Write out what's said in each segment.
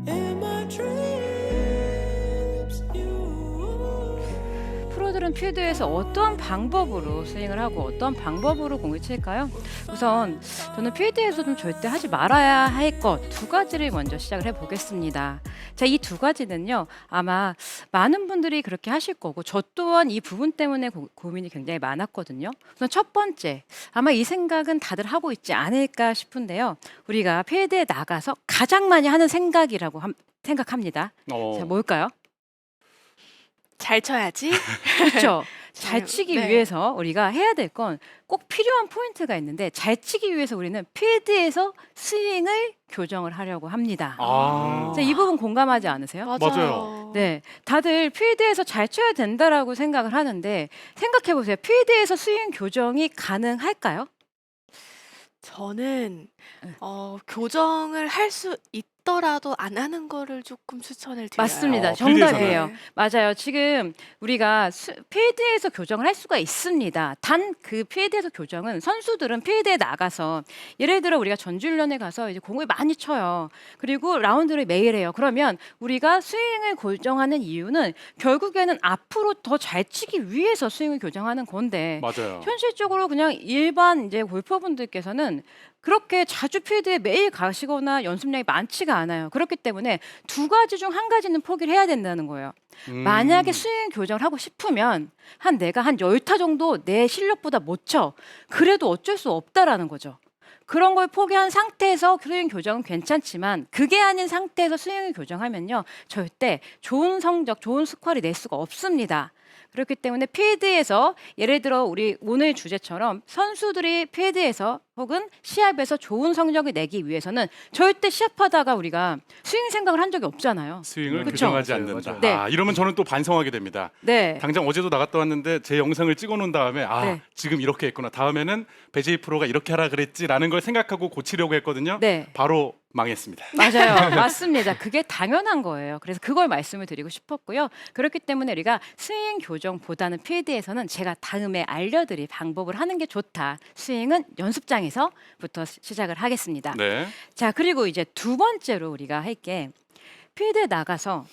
In my dreams, you. 프로들은 필드에서 어떠한 방법으로 스윙을 하고 어떠한 방법으로 공을 칠까요? 우선 저는 필드에서는 절대 하지 말아야 할 것 두 가지를 먼저 시작을 해보겠습니다. 자, 이 두 가지는요, 아마 많은 분들이 그렇게 하실 거고 저 또한 이 부분 때문에 고민이 굉장히 많았거든요. 우선 첫 번째, 아마 이 생각은 다들 하고 있지 않을까 싶은데요. 우리가 필드에 나가서 가장 많이 하는 생각이라고 생각합니다. 자, 뭘까요? 잘 쳐야지. 그렇죠. 잘 치기 네. 위해서 우리가 해야 될 건 꼭 필요한 포인트가 있는데 잘 치기 위해서 우리는 필드에서 스윙을 교정을 하려고 합니다. 아. 자, 이 부분 공감하지 않으세요? 맞아요. 네, 다들 필드에서 잘 쳐야 된다라고 생각을 하는데 생각해 보세요. 필드에서 스윙 교정이 가능할까요? 저는 네. 교정을 할 수 있더라도 안 하는 거를 조금 추천을 드려요. 맞습니다. 필드에서는. 정답이에요. 네. 맞아요. 지금 우리가 필드에서 교정을 할 수가 있습니다. 단 그 필드에서 교정은 선수들은 필드에 나가서 예를 들어 우리가 전지훈련에 가서 이제 공을 많이 쳐요. 그리고 라운드를 매일 해요. 그러면 우리가 스윙을 교정하는 이유는 결국에는 앞으로 더 잘 치기 위해서 스윙을 교정하는 건데 맞아요. 현실적으로 그냥 일반 이제 골퍼분들께서는 그렇게 자주 필드에 매일 가시거나 연습량이 많지가 않아요. 그렇기 때문에 두 가지 중 한 가지는 포기를 해야 된다는 거예요. 만약에 스윙 교정을 하고 싶으면 내가 한 10타 정도 내 실력보다 못 쳐. 그래도 어쩔 수 없다라는 거죠. 그런 걸 포기한 상태에서 스윙 교정은 괜찮지만 그게 아닌 상태에서 스윙을 교정하면요. 절대 좋은 성적, 좋은 스코어를 낼 수가 없습니다. 그렇기 때문에 필드에서 예를 들어 우리 오늘 주제처럼 선수들이 필드에서 혹은 시합에서 좋은 성적을 내기 위해서는 절대 시합하다가 우리가 스윙 생각을 한 적이 없잖아요. 스윙을 그쵸? 교정하지 맞아요, 않는다. 맞아요. 네. 아, 이러면 저는 또 반성하게 됩니다. 네. 당장 어제도 나갔다 왔는데 제 영상을 찍어놓은 다음에 네. 지금 이렇게 했구나. 다음에는 배제이 프로가 이렇게 하라 그랬지라는 걸 생각하고 고치려고 했거든요. 네. 바로 망했습니다. 맞아요. 맞습니다. 그게 당연한 거예요. 그래서 그걸 말씀을 드리고 싶었고요. 그렇기 때문에 우리가 스윙 교정보다는 필드에서는 제가 다음에 알려드릴 방법을 하는 게 좋다. 스윙은 연습장에서부터 시작을 하겠습니다. 네. 자, 그리고 이제 두 번째로 우리가 할 게 필드에 나가서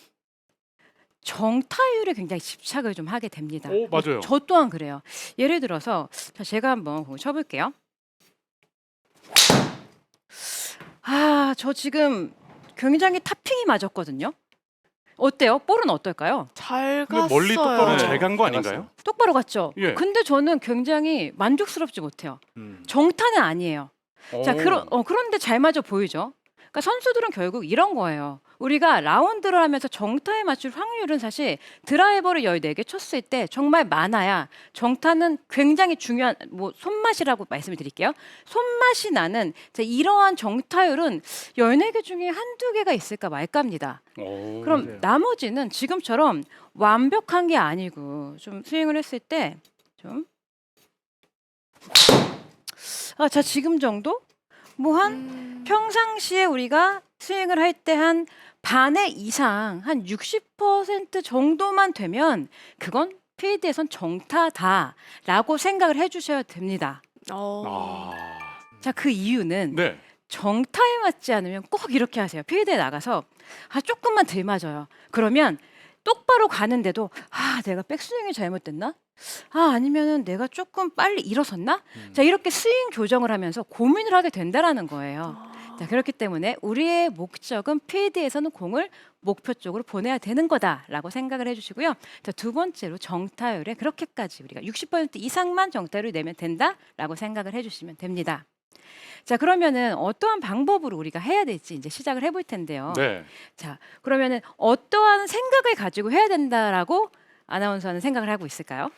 정타율에 굉장히 집착을 좀 하게 됩니다. 오, 맞아요. 저 또한 그래요. 예를 들어서 자, 제가 한번 공을 쳐볼게요. 저 지금 굉장히 탑핑이 맞았거든요. 어때요? 볼은 어떨까요? 잘 근데 갔어요. 멀리 똑바로 네. 잘 간 거 잘 아닌가요? 똑바로 갔죠? 예. 근데 저는 굉장히 만족스럽지 못해요. 음. 정타는 아니에요. 자, 오. 그런데 잘 맞아 보이죠? 그러니까 선수들은 결국 이런 거예요. 우리가 라운드를 하면서 정타에 맞출 확률은 사실 드라이버를 14개 쳤을 때 정말 많아야 정타는 굉장히 중요한 손맛이라고 말씀을 드릴게요. 손맛이 나는 이러한 정타율은 14개 중에 한두 개가 있을까 말까입니다. 오. 그럼 맞아요. 나머지는 지금처럼 완벽한 게 아니고 좀 스윙을 했을 때 좀 자, 지금 정도? 평상시에 우리가 스윙을 할 때 한 반의 이상, 한 60% 정도만 되면 그건 필드에선 정타다라고 생각을 해주셔야 됩니다. 아. 자, 그 이유는 네. 정타에 맞지 않으면 꼭 이렇게 하세요. 필드에 나가서 조금만 덜 맞아요. 그러면 똑바로 가는데도 내가 백스윙이 잘못됐나? 아니면은 내가 조금 빨리 일어섰나? 자, 이렇게 스윙 교정을 하면서 고민을 하게 된다라는 거예요. 자, 그렇기 때문에 우리의 목적은 필드에서는 공을 목표 쪽으로 보내야 되는 거다라고 생각을 해주시고요. 자, 두 번째로 정타율에 그렇게까지 우리가 60% 이상만 정타율을 내면 된다라고 생각을 해주시면 됩니다. 자, 그러면은 어떠한 방법으로 우리가 해야 될지 이제 시작을 해볼 텐데요. 네. 자, 그러면은 어떠한 생각을 가지고 해야 된다라고 아나운서는 생각을 하고 있을까요?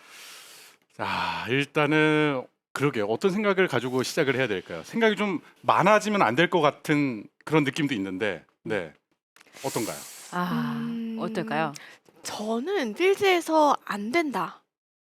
자, 일단은 그러게요. 어떤 생각을 가지고 시작을 해야 될까요? 생각이 좀 많아지면 안 될 것 같은 그런 느낌도 있는데, 네. 어떤가요? 어떨까요? 저는 필드에서 안 된다.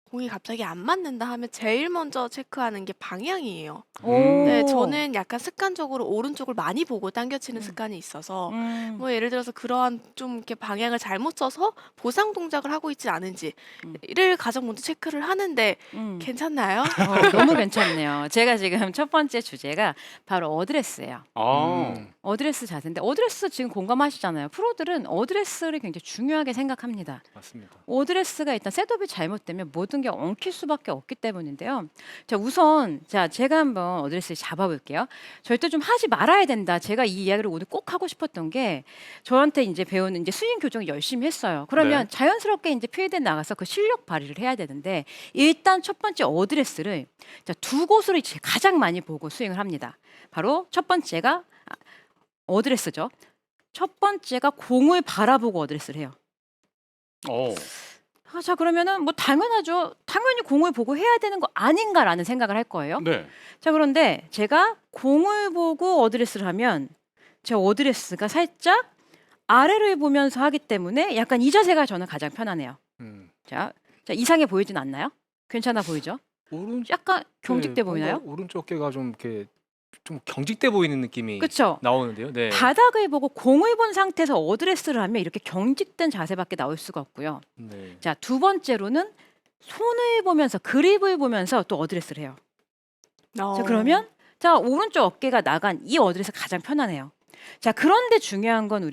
공이 갑자기 안 맞는다 하면 제일 먼저 체크하는 게 방향이에요. 오. 네, 저는 약간 습관적으로 오른쪽을 많이 보고 당겨치는 음. 습관이 있어서 음. 뭐 예를 들어서 그러한 좀 이렇게 방향을 잘못 써서 보상 동작을 하고 있지 않은지를 가장 먼저 체크를 하는데 음. 괜찮나요? 너무 괜찮네요. 제가 지금 첫 번째 주제가 바로 어드레스예요. 아, 어드레스 자세인데 어드레스 지금 공감하시잖아요. 프로들은 어드레스를 굉장히 중요하게 생각합니다. 맞습니다. 어드레스가 일단 셋업이 잘못되면 모든 게 엉킬 수밖에 없기 때문인데요. 자, 우선 제가 한번 어드레스를 잡아볼게요. 절대 좀 하지 말아야 된다. 제가 이 이야기를 오늘 꼭 하고 싶었던 게 저한테 이제 배우는 이제 스윙 교정을 열심히 했어요. 그러면 네. 자연스럽게 이제 필드에 나가서 그 실력 발휘를 해야 되는데 일단 첫 번째 어드레스를 두 곳으로 이제 가장 많이 보고 스윙을 합니다. 바로 첫 번째가 어드레스죠. 첫 번째가 공을 바라보고 어드레스를 해요. 어, 자, 그러면은 뭐 당연하죠. 당연히 공을 보고 해야 되는 거 아닌가라는 생각을 할 거예요. 네. 자, 그런데 제가 공을 보고 어드레스를 하면 제 어드레스가 살짝 아래를 보면서 하기 때문에 약간 이 자세가 저는 가장 편하네요. 음. 자, 이상해 보이진 않나요? 괜찮아 보이죠? 오른쪽 약간 경직돼 보이나요? 오른쪽 어깨가 좀 이렇게 좀 경직돼 보이는 느낌이 그렇죠. 나오는데요. 네. 바닥을 보고 공을 본 상태에서 어드레스를 하면 이렇게 경직된 자세밖에 나올 수가 없고요. 네. 자, 두 번째로는 손을 보면서 그립을 보면서 또 어드레스를 해요. 자, 그러면 오른쪽 어깨가 나간 이 어드레스가 가장 편하네요. 자, 그런데 중요한 건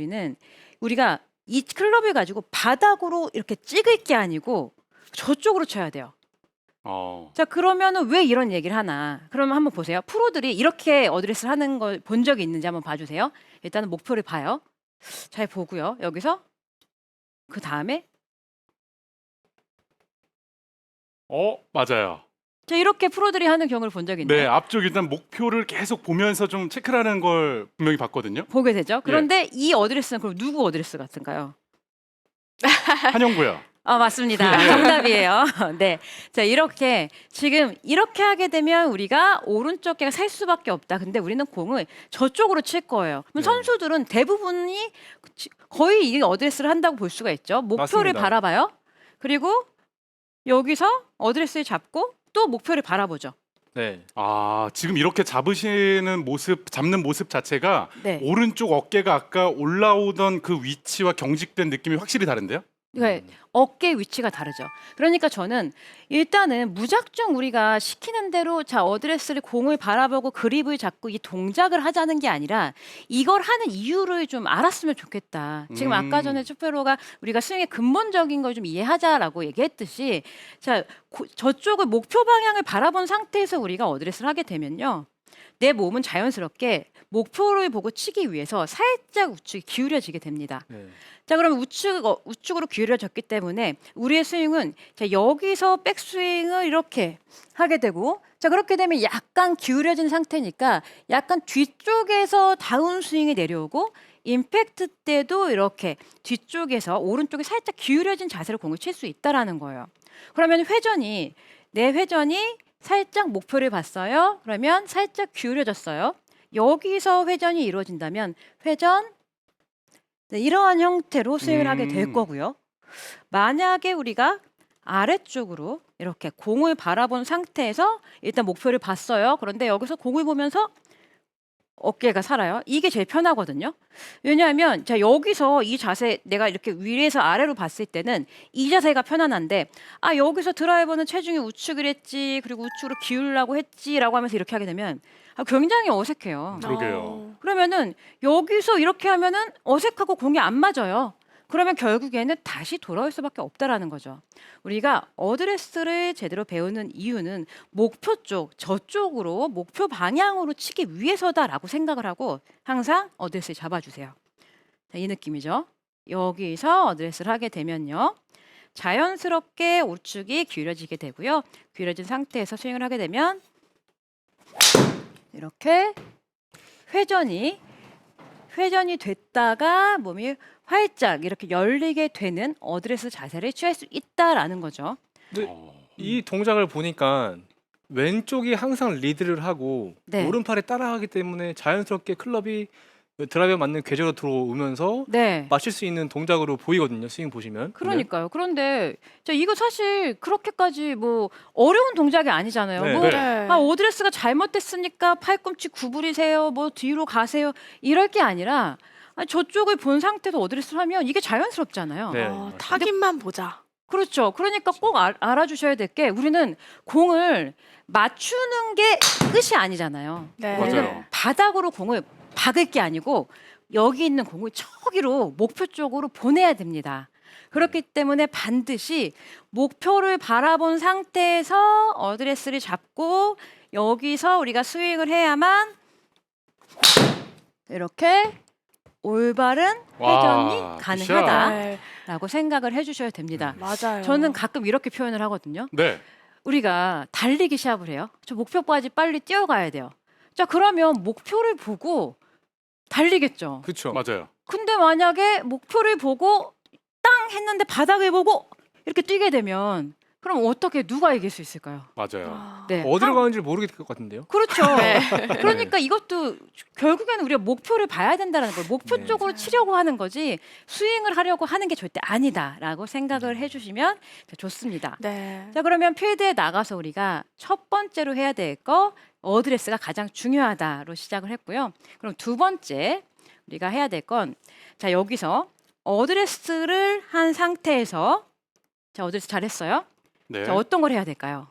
우리가 이 클럽을 가지고 바닥으로 이렇게 찍을 게 아니고 저쪽으로 쳐야 돼요. 어, 자, 그러면은 왜 이런 얘기를 하나? 그러면 한번 보세요. 프로들이 이렇게 어드레스를 하는 걸 본 적이 있는지 한번 봐주세요. 일단은 목표를 봐요. 잘 보고요. 여기서 그 다음에 맞아요. 자, 이렇게 프로들이 하는 경우를 본 적이 있나요? 네, 앞쪽 일단 목표를 계속 보면서 좀 체크를 하는 걸 분명히 봤거든요. 보게 되죠. 그런데 이 어드레스는 그럼 누구 어드레스 같은가요? 한영구요. 맞습니다. 정답이에요. 네. 자, 이렇게 지금 이렇게 하게 되면 우리가 오른쪽 어깨가 살 수밖에 없다. 근데 우리는 공을 저쪽으로 칠 거예요. 그럼 네. 선수들은 대부분이 거의 이 어드레스를 한다고 볼 수가 있죠. 목표를 맞습니다. 바라봐요. 그리고 여기서 어드레스를 잡고 또 목표를 바라보죠. 네. 아, 지금 이렇게 잡는 모습 자체가 네. 오른쪽 어깨가 아까 올라오던 그 위치와 경직된 느낌이 확실히 다른데요? 그러니까 어깨 위치가 다르죠. 그러니까 저는 일단은 무작정 우리가 시키는 대로 어드레스를 공을 바라보고 그립을 잡고 이 동작을 하자는 게 아니라 이걸 하는 이유를 좀 알았으면 좋겠다. 지금 아까 전에 추페로가 우리가 스윙의 근본적인 걸 좀 이해하자라고 얘기했듯이 저쪽을 목표 방향을 바라본 상태에서 우리가 어드레스를 하게 되면요. 내 몸은 자연스럽게 목표를 보고 치기 위해서 살짝 우측이 기울여지게 됩니다. 네. 자, 그러면 우측으로 기울여졌기 때문에 우리의 스윙은 여기서 백스윙을 이렇게 하게 되고 그렇게 되면 약간 기울여진 상태니까 약간 뒤쪽에서 다운스윙이 내려오고 임팩트 때도 이렇게 뒤쪽에서 오른쪽에 살짝 기울여진 자세로 공을 칠 수 있다라는 거예요. 그러면 내 회전이 살짝 목표를 봤어요. 그러면 살짝 기울여졌어요. 여기서 회전이 이루어진다면 회전 이러한 형태로 스윙을 하게 될 거고요. 만약에 우리가 아래쪽으로 이렇게 공을 바라본 상태에서 일단 목표를 봤어요. 그런데 여기서 공을 보면서 어깨가 살아요. 이게 제일 편하거든요. 왜냐하면 여기서 이 자세 내가 이렇게 위에서 아래로 봤을 때는 이 자세가 편안한데 여기서 드라이버는 체중이 우측을 했지 그리고 우측으로 기울라고 했지라고 하면서 이렇게 하게 되면 굉장히 어색해요. 그러게요. 그러면은 여기서 이렇게 하면은 어색하고 공이 안 맞아요. 그러면 결국에는 다시 돌아올 수밖에 없다라는 거죠. 우리가 어드레스를 제대로 배우는 이유는 목표 쪽, 저쪽으로 목표 방향으로 치기 위해서다라고 생각을 하고 항상 어드레스를 잡아주세요. 이 느낌이죠. 여기서 어드레스를 하게 되면요. 자연스럽게 우측이 기울여지게 되고요. 기울여진 상태에서 스윙을 하게 되면 이렇게 회전이 됐다가 몸이 활짝 이렇게 열리게 되는 어드레스 자세를 취할 수 있다라는 거죠. 근데 이 동작을 보니까 왼쪽이 항상 리드를 하고 네. 오른팔에 따라가기 때문에 자연스럽게 클럽이 드라이버 맞는 궤적으로 들어오면서 네. 맞출 수 있는 동작으로 보이거든요. 스윙 보시면. 그러니까요. 그런데 이거 사실 그렇게까지 뭐 어려운 동작이 아니잖아요. 네. 뭐 네. 오드레스가 잘못됐으니까 팔꿈치 구부리세요. 뭐 뒤로 가세요. 이럴 게 아니라 저쪽을 본 상태에서 어드레스를 하면 이게 자연스럽잖아요. 네. 타깃만 보자. 그렇죠. 그러니까 꼭 알아주셔야 될 게 우리는 공을 맞추는 게 끝이 아니잖아요. 네. 우리는 맞아요. 바닥으로 공을 박을 게 아니고 여기 있는 공을 저기로 목표 쪽으로 보내야 됩니다. 그렇기 때문에 반드시 목표를 바라본 상태에서 어드레스를 잡고 여기서 우리가 스윙을 해야만 이렇게 올바른 회전이 와, 가능하다라고 네. 생각을 해주셔야 됩니다. 맞아요. 저는 가끔 이렇게 표현을 하거든요. 네. 우리가 달리기 시합을 해요. 저 목표까지 빨리 뛰어가야 돼요. 자, 그러면 목표를 보고 달리겠죠. 그렇죠. 맞아요. 근데 만약에 목표를 보고 땅 했는데 바닥을 보고 이렇게 뛰게 되면 그럼 어떻게 누가 이길 수 있을까요? 맞아요. 아, 네. 어디로 가는지 모르겠을 것 같은데요. 그렇죠. 네. 그러니까 이것도 결국에는 우리가 목표를 봐야 된다는 거예요. 목표 네. 쪽으로 치려고 하는 거지 스윙을 하려고 하는 게 절대 아니다라고 생각을 해주시면 좋습니다. 네. 자, 그러면 필드에 나가서 우리가 첫 번째로 해야 될 거 어드레스가 가장 중요하다로 시작을 했고요. 그럼 두 번째 우리가 해야 될 건 자, 여기서 어드레스를 한 상태에서 자, 어드레스 잘했어요. 네. 자, 어떤 걸 해야 될까요?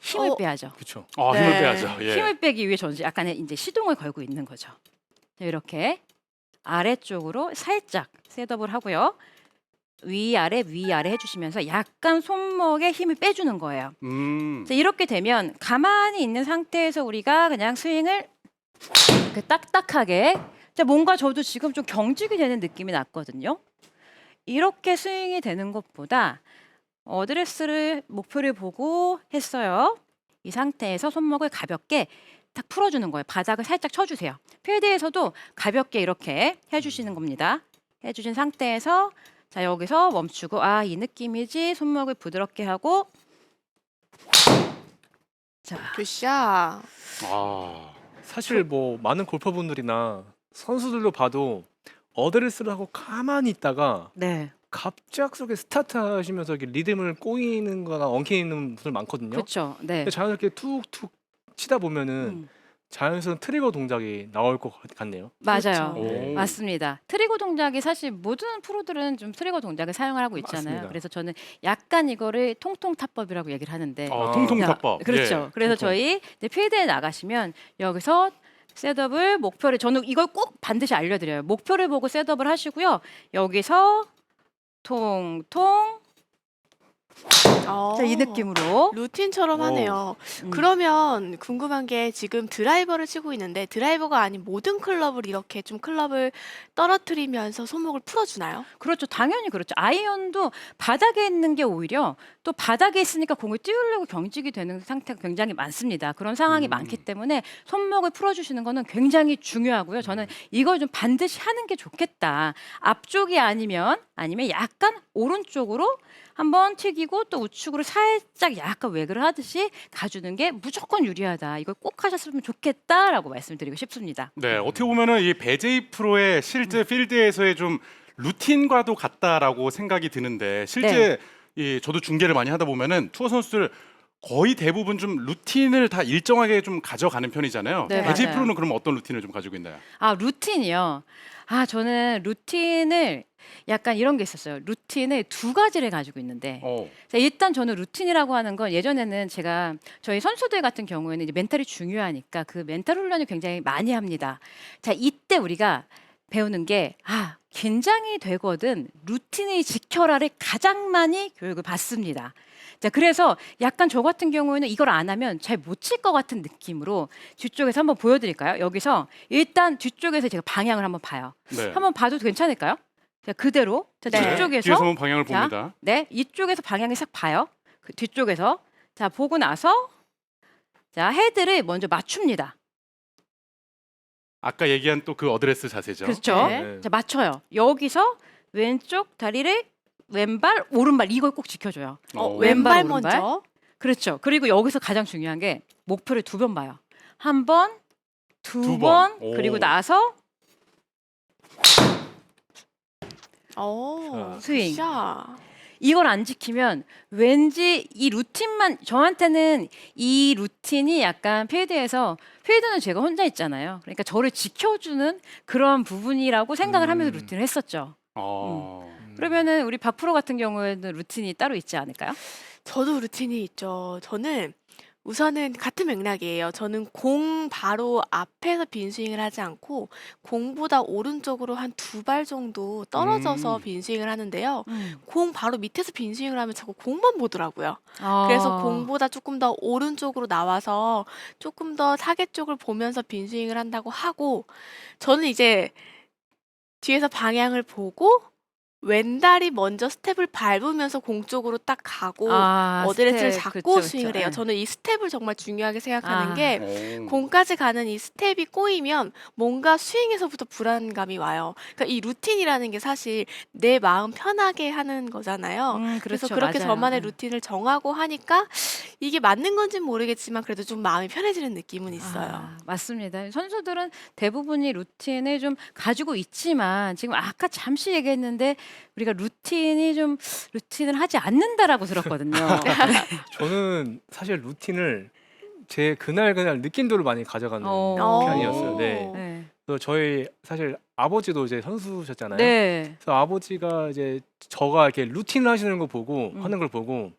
힘을 어, 빼야죠. 그렇죠. 아, 네. 힘을 빼야죠. 예. 힘을 빼기 위해 저는 약간의 이제 시동을 걸고 있는 거죠. 자, 이렇게 아래쪽으로 살짝 셋업을 하고요. 위아래 위아래 해주시면서 약간 손목에 힘을 빼주는 거예요. 자, 이렇게 되면 가만히 있는 상태에서 우리가 그냥 스윙을 이렇게 딱딱하게 자, 뭔가 저도 지금 좀 경직이 되는 느낌이 났거든요. 이렇게 스윙이 되는 것보다 어드레스를 목표를 보고 했어요. 이 상태에서 손목을 가볍게 딱 풀어주는 거예요. 바닥을 살짝 쳐주세요. 필드에서도 가볍게 이렇게 해주시는 겁니다. 해주신 상태에서 자, 여기서 멈추고 이 느낌이지. 손목을 부드럽게 하고 자, 굿샷. 아, 사실 뭐 많은 골퍼분들이나 선수들도 봐도 어드레스를 하고 가만히 있다가 네, 갑작스럽게 스타트 하시면서 이렇게 리듬을 꼬이는 거나 엉키는 분들 많거든요. 그렇죠. 네. 근데 자연스럽게 툭툭 치다 보면은 음, 자연스러운 트리거 동작이 나올 것 같네요. 맞아요. 그렇죠. 오. 맞습니다. 트리거 동작이 사실 모든 프로들은 좀 트리거 동작을 사용을 하고 있잖아요. 맞습니다. 그래서 저는 약간 이거를 통통 타법이라고 얘기를 하는데 통통 자, 타법. 그렇죠. 예. 그래서 통통. 저희 이제 필드에 나가시면 여기서 셋업을 목표를 저는 이걸 꼭 반드시 알려드려요. 목표를 보고 셋업을 하시고요. 여기서 통통 자, 이 느낌으로 루틴처럼 오. 하네요. 음. 그러면 궁금한 게 지금 드라이버를 치고 있는데 드라이버가 아닌 모든 클럽을 이렇게 좀 클럽을 떨어뜨리면서 손목을 풀어주나요? 그렇죠. 당연히 그렇죠. 아이언도 바닥에 있는 게 오히려 또 바닥에 있으니까 공을 띄우려고 경직이 되는 상태가 굉장히 많습니다. 그런 상황이 많기 때문에 손목을 풀어주시는 거는 굉장히 중요하고요. 저는 이걸 좀 반드시 하는 게 좋겠다. 앞쪽이 아니면 약간 오른쪽으로 한번 튀기고 또 우측으로 살짝 약간 웨그를 하듯이 가주는 게 무조건 유리하다. 이걸 꼭 하셨으면 좋겠다라고 말씀드리고 싶습니다. 네, 어떻게 보면은 이 배제이 프로의 실제 필드에서의 좀 루틴과도 같다라고 생각이 드는데 실제 이 저도 중계를 많이 하다 보면은 투어 선수들 거의 대부분 좀 루틴을 다 일정하게 좀 가져가는 편이잖아요. 네, 배제이 맞아요. 프로는 그럼 어떤 루틴을 좀 가지고 있나요? 루틴이요. 저는 루틴을 약간 이런 게 있었어요. 루틴을 두 가지를 가지고 있는데 자, 일단 저는 루틴이라고 하는 건 예전에는 제가 저희 선수들 같은 경우에는 이제 멘탈이 중요하니까 그 멘탈 훈련을 굉장히 많이 합니다. 자, 이때 우리가 배우는 게 긴장이 되거든 루틴을 지켜라를 가장 많이 교육을 받습니다. 자, 그래서 약간 저 같은 경우에는 이걸 안 하면 잘 못 칠 것 같은 느낌으로 뒤쪽에서 한번 보여드릴까요? 여기서 일단 뒤쪽에서 제가 방향을 한번 봐요. 네. 한번 봐도 괜찮을까요? 자, 그대로 자, 네. 뒤쪽에서 뒤에서 한번 방향을 자, 봅니다. 네, 이쪽에서 방향을 싹 봐요. 그 뒤쪽에서 자 보고 나서 자 헤드를 먼저 맞춥니다. 아까 얘기한 또 그 어드레스 자세죠. 그렇죠? 네. 자 맞춰요. 여기서 왼쪽 다리를 왼발 오른발 이걸 꼭 지켜줘요. 왼발, 왼발 오른발. 먼저. 그렇죠. 그리고 여기서 가장 중요한 게 목표를 두 번 봐요. 한 번, 두 두 번, 번. 그리고 오. 나서 오, 스윙. 굿샷. 이걸 안 지키면 왠지 이 루틴만 저한테는 이 루틴이 약간 필드에서 필드는 제가 혼자 있잖아요. 그러니까 저를 지켜주는 그런 부분이라고 생각을 하면서 루틴을 했었죠. 그러면은 우리 박 프로 같은 경우에는 루틴이 따로 있지 않을까요? 저도 루틴이 있죠. 저는 우선은 같은 맥락이에요. 저는 공 바로 앞에서 빈스윙을 하지 않고 공보다 오른쪽으로 한 2발 정도 떨어져서 음. 빈스윙을 하는데요. 음. 공 바로 밑에서 빈스윙을 하면 자꾸 공만 보더라고요. 아. 그래서 공보다 조금 더 오른쪽으로 나와서 조금 더 타겟 쪽을 보면서 빈스윙을 한다고 하고, 저는 이제 뒤에서 방향을 보고 왼다리 먼저 스텝을 밟으면서 공 쪽으로 딱 가고 어드레스를 스텝. 잡고 그쵸, 스윙을 그쵸. 해요. 예. 저는 이 스텝을 정말 중요하게 생각하는 아. 게 공까지 가는 이 스텝이 꼬이면 뭔가 스윙에서부터 불안감이 와요. 그러니까 이 루틴이라는 게 사실 내 마음 편하게 하는 거잖아요. 그래서 그렇죠. 그렇게 맞아요. 저만의 예. 루틴을 정하고 하니까 이게 맞는 건지는 모르겠지만 그래도 좀 마음이 편해지는 느낌은 있어요. 아, 맞습니다. 선수들은 대부분이 루틴을 좀 가지고 있지만 지금 아까 잠시 얘기했는데 우리가 루틴을 하지 않는다라고 들었거든요. 저는 사실 루틴을 제 그날 느낌대로 많이 가져가는 어. 편이었어요. 네. 네. 그래서 저희 사실 아버지도 이제 선수셨잖아요. 네. 그래서 아버지가 이제 저가 이렇게 루틴을 하시는 거 보고 음. 하는 걸 보고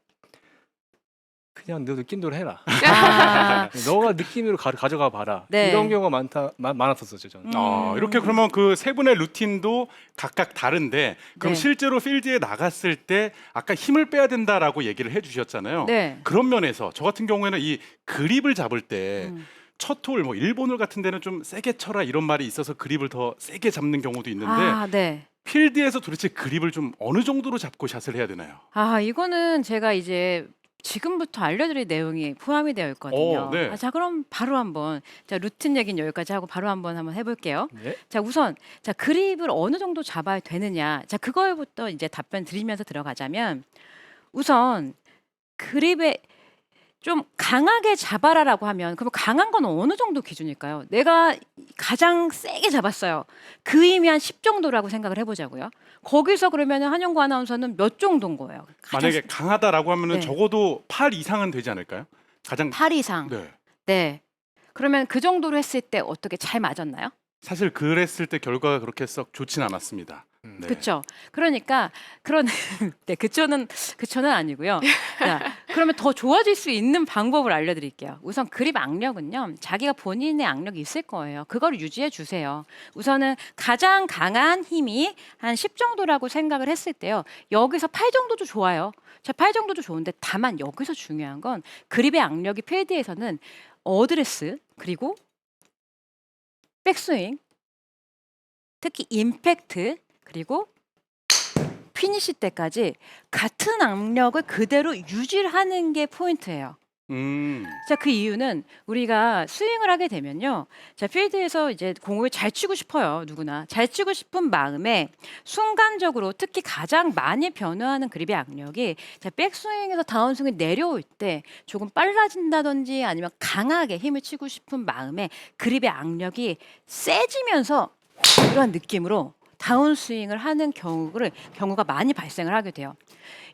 그냥 너 느낌대로 해라. 아, 너가 느낌으로 가져가 봐라. 네. 이런 경우가 많았었어요, 저는. 이렇게 그러면 그 세 분의 루틴도 각각 다른데 그럼 네. 실제로 필드에 나갔을 때 아까 힘을 빼야 된다라고 얘기를 해주셨잖아요. 네. 그런 면에서 저 같은 경우에는 이 그립을 잡을 때 음. 첫 홀, 뭐 일본 홀 같은 데는 좀 세게 쳐라 이런 말이 있어서 그립을 더 세게 잡는 경우도 있는데 아, 네. 필드에서 도대체 그립을 좀 어느 정도로 잡고 샷을 해야 되나요? 아, 이거는 제가 이제 지금부터 알려드릴 내용이 포함이 되어 있거든요. 네. 자, 그럼 바로 한번 루틴 얘기는 여기까지 하고 바로 한번 해볼게요. 네. 자, 우선 그립을 어느 정도 잡아야 되느냐. 자, 그거부터 이제 답변 드리면서 들어가자면 우선 그립에 좀 강하게 잡아라라고 하면 그럼 강한 건 어느 정도 기준일까요? 내가 가장 세게 잡았어요. 그 힘이 한 10 정도라고 생각을 해보자고요. 거기서 그러면 한영구 아나운서는 몇 정도인 거예요? 가장 만약에 강하다라고 하면은 네. 적어도 8 이상은 되지 않을까요? 가장 8 이상. 네. 네. 그러면 그 정도로 했을 때 어떻게 잘 맞았나요? 사실 그랬을 때 결과가 그렇게 썩 좋진 않았습니다. 네. 그렇죠. 그러니까 그런 네, 그초는 아니고요. 자, 그러면 더 좋아질 수 있는 방법을 알려드릴게요. 우선 그립 악력은요, 자기가 본인의 악력이 있을 거예요. 그걸 유지해 주세요. 우선은 가장 강한 힘이 한 10 정도라고 생각을 했을 때요. 여기서 8 정도도 좋아요. 자, 8 정도도 좋은데 다만 여기서 중요한 건 그립의 악력이 필드에서는 어드레스 그리고 백스윙, 특히 임팩트 그리고 피니시 때까지 같은 악력을 그대로 유지를 하는 게 포인트예요. 자, 그 이유는 우리가 스윙을 하게 되면요. 자, 필드에서 이제 공을 잘 치고 싶어요. 누구나. 잘 치고 싶은 마음에 순간적으로 특히 가장 많이 변화하는 그립의 악력이 자, 백스윙에서 다운스윙이 내려올 때 조금 빨라진다든지 아니면 강하게 힘을 치고 싶은 마음에 그립의 악력이 세지면서 이런 느낌으로 다운스윙을 하는 경우가 많이 발생을 하게 돼요.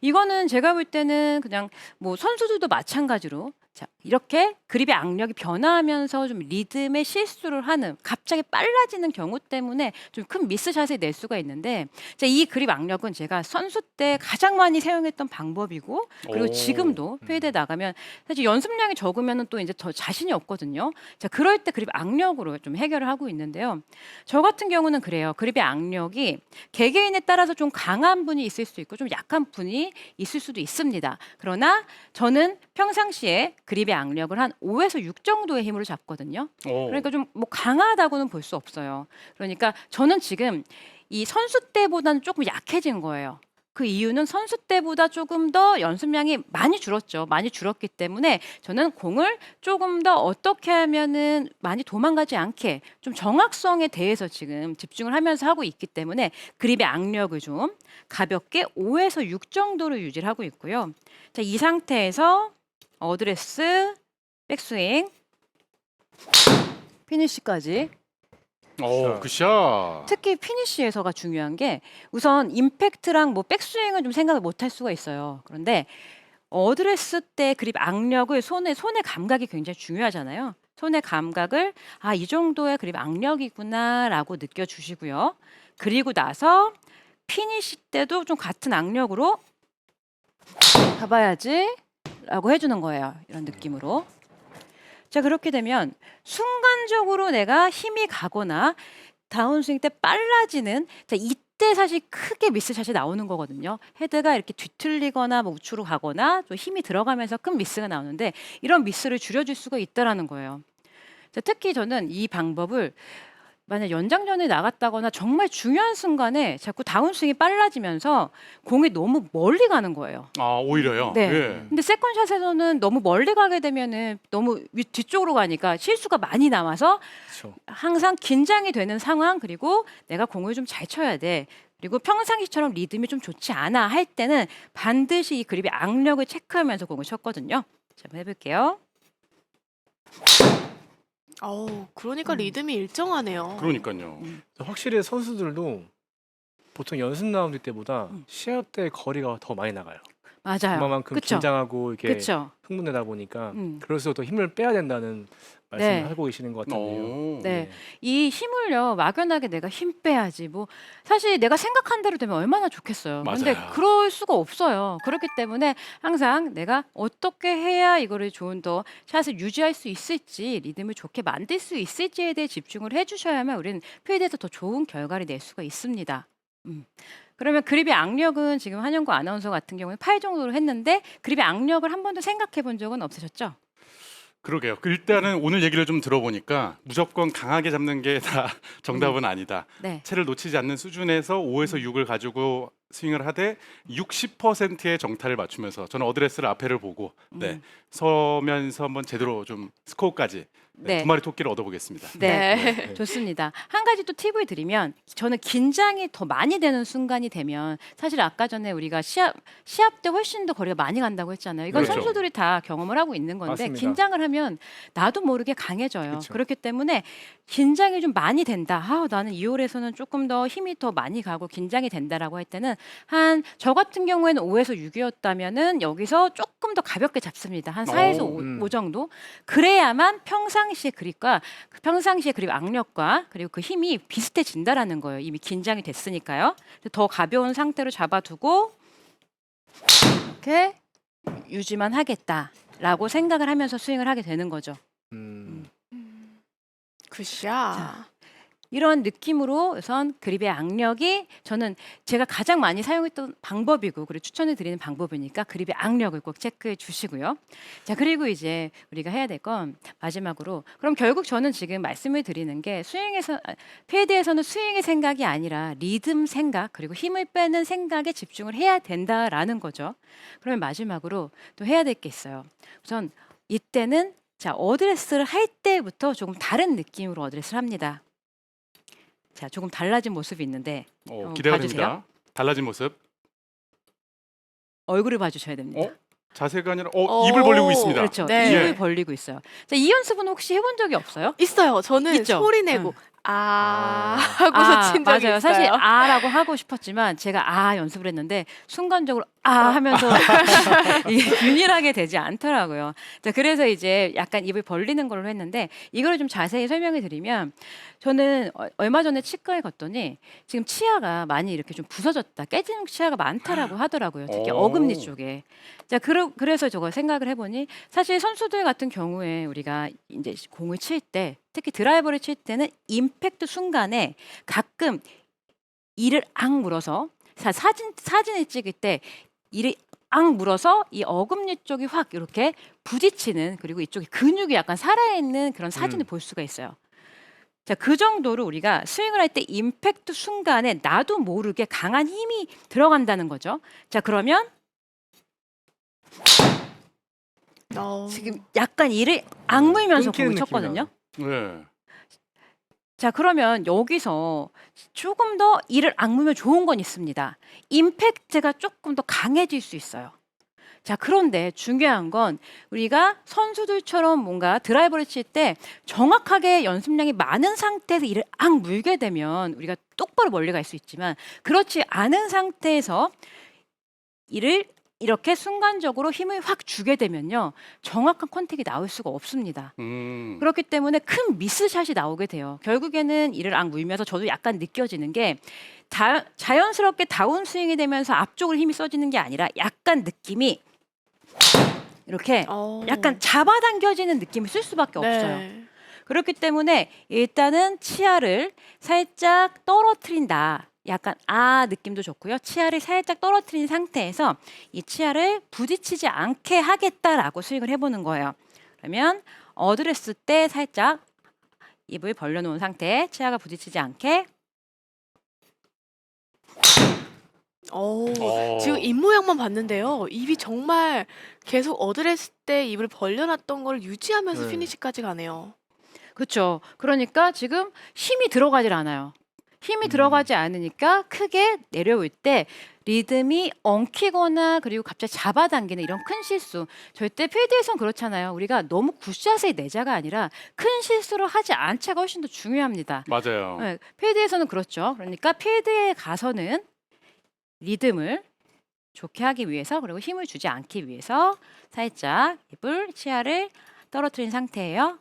이거는 제가 볼 때는 그냥 뭐 선수들도 마찬가지로 자, 이렇게 그립의 악력이 변화하면서 좀 리듬의 실수를 하는 갑자기 빨라지는 경우 때문에 좀 큰 미스샷을 낼 수가 있는데 자, 이 그립 악력은 제가 선수 때 가장 많이 사용했던 방법이고 그리고 오. 지금도 필드에 나가면 사실 연습량이 적으면 또 이제 더 자신이 없거든요. 자, 그럴 때 그립 악력으로 좀 해결을 하고 있는데요. 저 같은 경우는 그래요. 그립의 악력이 개개인에 따라서 좀 강한 분이 있을 수 있고 좀 약한 분이 있을 수도 있습니다. 그러나 저는 평상시에 그립의 악력을 한 5에서 6 정도의 힘으로 잡거든요. 그러니까 좀 뭐 강하다고는 볼 수 없어요. 그러니까 저는 지금 이 선수 때보다는 조금 약해진 거예요. 그 이유는 선수 때보다 조금 더 연습량이 많이 줄었죠. 많이 줄었기 때문에 저는 공을 조금 더 어떻게 하면은 많이 도망가지 않게 좀 정확성에 대해서 지금 집중을 하면서 하고 있기 때문에 그립의 악력을 좀 가볍게 5에서 6 정도로 유지를 하고 있고요. 자, 이 상태에서 어드레스, 백스윙 피니시까지. 굿샷. 특히 피니시에서가 중요한 게 우선 임팩트랑 뭐 백스윙은 좀 생각을 못 할 수가 있어요. 그런데 어드레스 때 그립 악력을 손의 감각이 굉장히 중요하잖아요. 손의 감각을 이 정도의 그립 악력이구나라고 느껴주시고요. 그리고 나서 피니시 때도 좀 같은 악력으로 가봐야지라고 해주는 거예요. 이런 느낌으로. 자, 그렇게 되면 순간적으로 내가 힘이 가거나 다운스윙 때 빨라지는, 자, 이때 사실 크게 미스샷이 나오는 거거든요. 헤드가 이렇게 뒤틀리거나 뭐 우측으로 가거나 좀 힘이 들어가면서 큰 미스가 나오는데 이런 미스를 줄여줄 수가 있다라는 거예요. 자, 특히 저는 이 방법을 만약 연장전에 나갔다거나 정말 중요한 순간에 자꾸 다운스윙이 빨라지면서 공이 너무 멀리 가는 거예요. 오히려요. 네. 예. 근데 세컨샷에서는 너무 멀리 가게 되면은 너무 뒤쪽으로 가니까 실수가 많이 남아서 그렇죠. 항상 긴장이 되는 상황, 그리고 내가 공을 좀 잘 쳐야 돼. 그리고 평상시처럼 리듬이 좀 좋지 않아 할 때는 반드시 이 그립의 악력을 체크하면서 공을 쳤거든요. 자, 한번 해볼게요. 그러니까 리듬이 일정하네요. 그러니까요. 확실히 선수들도 보통 연습 라운드 때보다 시합 때 거리가 더 많이 나가요. 맞아요. 그만큼 그쵸? 긴장하고 이렇게 그렇죠. 흥분되다 보니까 음. 그래서 더 힘을 빼야 된다는 말씀을 네. 하고 계시는 것 같은데요. 네. 이 힘을요, 막연하게 내가 힘 빼야지. 뭐 사실 내가 생각한 대로 되면 얼마나 좋겠어요. 근데 맞아요. 그럴 수가 없어요. 그렇기 때문에 항상 내가 어떻게 해야 이거를 좋은 더 샷을 유지할 수 있을지, 리듬을 좋게 만들 수 있을지에 대해 집중을 해주셔야만 우리는 필드에서 더 좋은 결과를 낼 수가 있습니다. 그러면 그립의 악력은 지금 한영구 아나운서 같은 경우는 8 정도로 했는데 그립의 악력을 한 번도 생각해 본 적은 없으셨죠? 그러게요. 일단은 오늘 얘기를 좀 들어보니까 무조건 강하게 잡는 게 다 정답은 아니다. 네. 채를 놓치지 않는 수준에서 5에서 6을 가지고 스윙을 하되 60%의 정타를 맞추면서 저는 어드레스를 앞에를 보고 서면서 한번 제대로 좀 스코어까지 네. 두 마리 토끼를 얻어보겠습니다. 네. 좋습니다. 한 가지 또 팁을 드리면 저는 긴장이 더 많이 되는 순간이 되면 사실 아까 전에 우리가 시합 때 훨씬 더 거리가 많이 간다고 했잖아요. 이건 그렇죠. 선수들이 다 경험을 하고 있는 건데 맞습니다. 긴장을 하면 나도 모르게 강해져요. 그렇죠. 그렇기 때문에 긴장이 좀 많이 된다. 나는 2홀에서는 조금 더 힘이 더 많이 가고 긴장이 된다라고 할 때는 한 저 같은 경우에는 5에서 6이었다면은 여기서 조금 더 가볍게 잡습니다. 한 4에서 5 정도. 그래야만 평상시의 그립과 평상시의 그립 악력과 그리고 그 힘이 비슷해진다라는 거예요. 이미 긴장이 됐으니까요. 더 가벼운 상태로 잡아두고 이렇게 유지만 하겠다라고 생각을 하면서 스윙을 하게 되는 거죠. 굿샷. 이런 느낌으로 우선 그립의 악력이 저는 제가 가장 많이 사용했던 방법이고 그리고 추천해 드리는 방법이니까 그립의 악력을 꼭 체크해 주시고요. 자, 그리고 이제 우리가 해야 될 건 마지막으로 그럼 결국 저는 지금 말씀을 드리는 게 필드에서는 스윙의 생각이 아니라 리듬 생각 그리고 힘을 빼는 생각에 집중을 해야 된다라는 거죠. 그러면 마지막으로 또 해야 될 게 있어요. 우선 이때는 자, 어드레스를 할 때부터 조금 다른 느낌으로 어드레스를 합니다. 자, 조금 달라진 모습이 있는데 기대가 봐주세요. 됩니다. 달라진 모습. 얼굴을 봐주셔야 됩니다. 자세가 아니라 입을 벌리고 있습니다. 그렇죠. 네. 입을 예. 벌리고 있어요. 자, 이 연습은 혹시 해본 적이 없어요? 있어요. 저는 있죠? 소리 내고 하고서 아, 친 적이 맞아요. 있어요. 사실 아라고 하고 싶었지만 제가 연습을 했는데 순간적으로 하면서 이게 균일하게 되지 않더라고요. 자, 그래서 이제 약간 입을 벌리는 걸로 했는데 이거를 좀 자세히 설명해 드리면 저는 얼마 전에 치과에 갔더니 지금 치아가 많이 이렇게 좀 부서졌다, 깨진 치아가 많다라고 하더라고요. 특히 오. 어금니 쪽에. 자, 그래서 저거 생각을 해보니 사실 선수들 같은 경우에 우리가 이제 공을 칠 때 특히 드라이버를 칠 때는 임팩트 순간에 가끔 이를 물어서 사진을 찍을 때 이를 물어서 이 어금니 쪽이 확 이렇게 부딪히는 그리고 이쪽에 근육이 약간 살아있는 그런 사진을 볼 수가 있어요. 자, 그 정도로 우리가 스윙을 할 때 임팩트 순간에 나도 모르게 강한 힘이 들어간다는 거죠. 자, 그러면 지금 약간 이를 악물면서 끊기는 공을 쳤거든요. 네. 자, 그러면 여기서 조금 더 이를 악물면 좋은 건 있습니다. 임팩트가 조금 더 강해질 수 있어요. 자, 그런데 중요한 건 우리가 선수들처럼 뭔가 드라이버를 칠 때 정확하게 연습량이 많은 상태에서 이를 악 물게 되면 우리가 똑바로 멀리 갈 수 있지만 그렇지 않은 상태에서 이를 이렇게 순간적으로 힘을 확 주게 되면요. 정확한 컨택이 나올 수가 없습니다. 그렇기 때문에 큰 미스샷이 나오게 돼요. 결국에는 이를 악 물면서 저도 약간 느껴지는 게 자연스럽게 다운스윙이 되면서 앞쪽으로 힘이 써지는 게 아니라 약간 느낌이 이렇게 약간 잡아당겨지는 느낌을 쓸 수밖에 없어요. 네. 그렇기 때문에 일단은 치아를 살짝 떨어뜨린다. 약간 느낌도 좋고요. 치아를 살짝 떨어뜨린 상태에서 이 치아를 부딪히지 않게 하겠다라고 스윙을 해보는 거예요. 그러면 어드레스 때 살짝 입을 벌려놓은 상태에 치아가 부딪히지 않게 지금 입 모양만 봤는데요. 입이 정말 계속 어드레스 때 입을 벌려놨던 걸 유지하면서 네. 피니시까지 가네요. 그렇죠. 그러니까 지금 힘이 들어가질 않아요. 힘이 들어가지 않으니까 크게 내려올 때 리듬이 엉키거나 그리고 갑자기 잡아당기는 이런 큰 실수. 절대 필드에선 그렇잖아요. 우리가 너무 굿샷의 내자가 아니라 큰 실수를 하지 않자가 훨씬 더 중요합니다. 맞아요. 네, 필드에서는 그렇죠. 그러니까 필드에 가서는 리듬을 좋게 하기 위해서 그리고 힘을 주지 않기 위해서 살짝 입을 치아를 떨어뜨린 상태예요.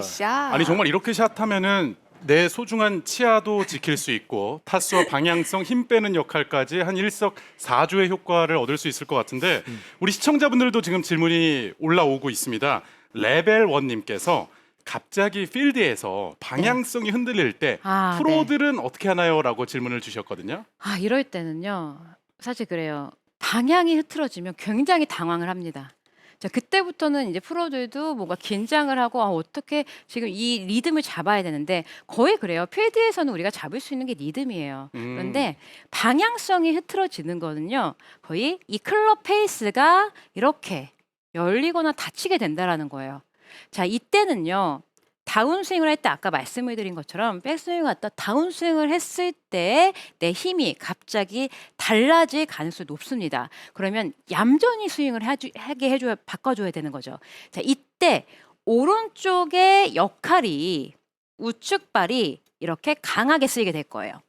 샷. 아니 정말 이렇게 샷하면은 내 소중한 치아도 지킬 수 있고 타수와 방향성, 힘 빼는 역할까지 한 일석사조의 효과를 얻을 수 있을 것 같은데 우리 시청자분들도 지금 질문이 올라오고 있습니다. 레벨 1님께서 갑자기 필드에서 방향성이 흔들릴 때 프로들은 어떻게 하나요?라고 질문을 주셨거든요. 이럴 때는요. 사실 그래요. 방향이 흐트러지면 굉장히 당황을 합니다. 자, 그때부터는 이제 프로들도 뭔가 긴장을 하고 어떻게 지금 이 리듬을 잡아야 되는데 거의 그래요. 필드에서는 우리가 잡을 수 있는 게 리듬이에요. 그런데 방향성이 흐트러지는 거는요. 거의 이 클럽 페이스가 이렇게 열리거나 닫히게 된다라는 거예요. 자, 이때는요. 다운스윙을 할 때 아까 말씀을 드린 것처럼 백스윙을 갖다 다운스윙을 했을 때 내 힘이 갑자기 달라질 가능성이 높습니다. 그러면 얌전히 스윙을 하게 해줘야 바꿔줘야 되는 거죠. 자, 이때 오른쪽의 역할이 우측발이 이렇게 강하게 쓰이게 될 거예요.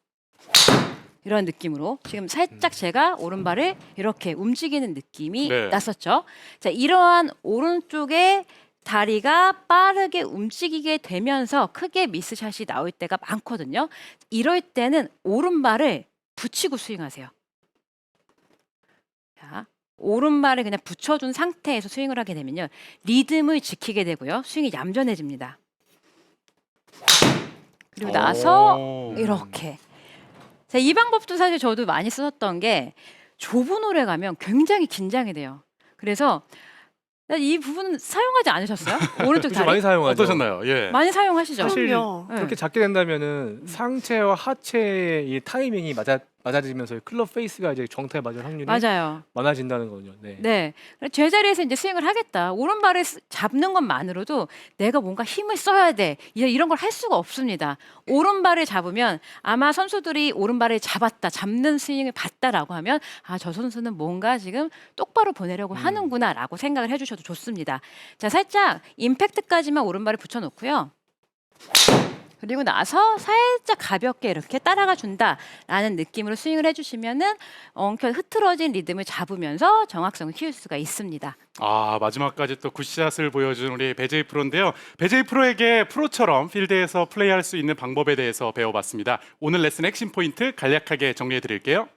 이런 느낌으로 지금 살짝 제가 오른발을 이렇게 움직이는 느낌이 났었죠. 자, 이러한 오른쪽의 다리가 빠르게 움직이게 되면서 크게 미스샷이 나올 때가 많거든요. 이럴 때는 오른발을 붙이고 스윙하세요. 자, 오른발을 그냥 붙여준 상태에서 스윙을 하게 되면요. 리듬을 지키게 되고요. 스윙이 얌전해집니다. 그리고 나서 이렇게. 자, 이 방법도 사실 저도 많이 썼던 게 좁은 홀에 가면 굉장히 긴장이 돼요. 그래서 이 부분 사용하지 않으셨어요? 오른쪽 다리? 많이 사용하죠. 어떠셨나요? 예. 많이 사용하시죠? 사실 그럼요. 그렇게 잡게 된다면은 상체와 하체의 이 타이밍이 맞아지면서 클럽 페이스가 이제 정타에 맞을 확률이 맞아요. 많아진다는 거죠. 네. 네. 제자리에서 이제 스윙을 하겠다. 오른발을 잡는 것만으로도 내가 뭔가 힘을 써야 돼. 이런 걸 할 수가 없습니다. 오른발을 잡으면 아마 선수들이 오른발을 잡는 스윙을 봤다라고 하면 저 선수는 뭔가 지금 똑바로 보내려고 하는구나라고 생각을 해주셔도 좋습니다. 자, 살짝 임팩트까지만 오른발을 붙여놓고요. 그리고 나서 살짝 가볍게 이렇게 따라가 준다라는 느낌으로 스윙을 해주시면은 흐트러진 리듬을 잡으면서 정확성을 키울 수가 있습니다. 마지막까지 또 굿샷을 보여준 우리 배제이 프로인데요. 배제이 프로에게 프로처럼 필드에서 플레이할 수 있는 방법에 대해서 배워봤습니다. 오늘 레슨 핵심 포인트 간략하게 정리해 드릴게요.